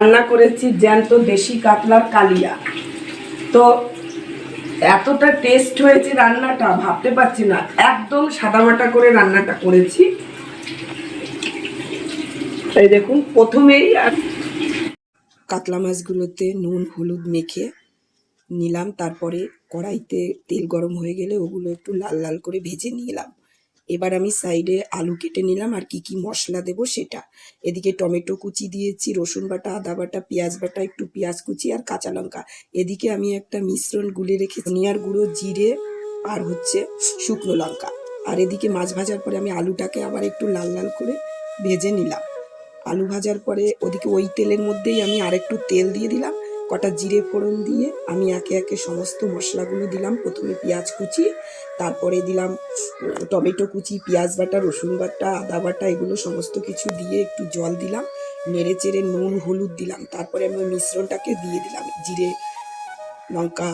রান্না করেছি জ্যান্ত দেশি কাতলার কালিয়া। তো এতটা টেস্ট হয়েছে রান্নাটা, ভাবতে পারছি না। একদম সাদামাটা করে রান্নাটা করেছি। এই দেখুন, প্রথমেই কাতলা মাছগুলোতে নুন হলুদ মেখে নিলাম। তারপরে কড়াইতে তেল গরম হয়ে গেলে ওগুলো একটু লাল লাল করে ভেজে নিলাম। এবার আমি সাইডে আলু কেটে নিলাম আর কি কি মশলা দেব সেটা। এদিকে টমেটো কুচি দিয়েছি, রসুন বাটা, আদা বাটা, পেঁয়াজ বাটা, একটু পেঁয়াজ কুচি আর কাঁচা লঙ্কা। এদিকে আমি একটা মিশ্রণ গুলে রেখে ধনিয়ার গুঁড়ো, জিরে আর শুকনো লঙ্কা। আর এদিকে মাছ ভাজার পরে আমি আলুটাকে আবার একটু লাল লাল করে ভেজে নিলাম। আলু ভাজার পরে ওদিকে ওই তেলের মধ্যেই আমি আরেকটু তেল দিয়ে দিলাম। কটা জিরে ফোড়ন দিয়ে আমি একে একে সমস্ত মশলাগুলো দিলাম। প্রথমে পেঁয়াজ কুচি, তারপরে দিলাম টমেটো কুচি, পেঁয়াজ বাটা, রসুন বাটা, আদা বাটা, এগুলো সমস্ত কিছু দিয়ে একটু জল দিলাম। নেড়ে চেড়ে নুন হলুদ দিলাম। তারপরে আমি ওই মিশ্রণটাকে দিয়ে দিলাম, জিরে লঙ্কা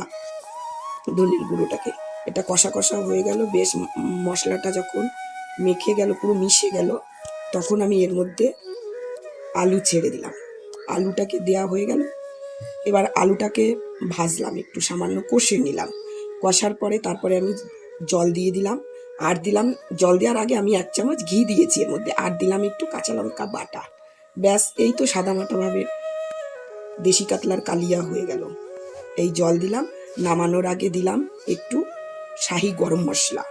ধনের গুঁড়োটাকে। এটা কষা কষা হয়ে গেল বেশ। মশলাটা যখন মেখে গেল, পুরো মিশে গেল, তখন আমি এর মধ্যে আলু ছেড়ে দিলাম। আলুটাকে দেয়া হয়ে গেল। এবার আলুটাকে ভাজলাম, একটু সামান্য কষে নিলাম। কষার পরে তারপরে আমি জল দিয়ে দিলাম। আর দিলাম, জল দেওয়ার আগে আমি 1 চামচ ঘি দিয়েছি এর মধ্যে। আর দিলাম একটু কাঁচা লঙ্কা বাটা। ব্যাস, এই তো সাদামাটাভাবে দেশি কাতলার কালিয়া হয়ে গেল। এই জল দিলাম। নামানোর আগে দিলাম একটু শাহি গরম মশলা।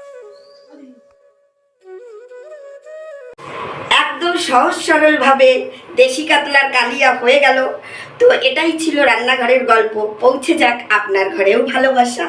একদম সহজ সরলভাবে দেশি কাতলার কালিয়া হয়ে গেল। তো এটাই ছিল রান্নাঘরের গল্প। পৌঁছে যাক আপনার ঘরেও ভালোবাসা।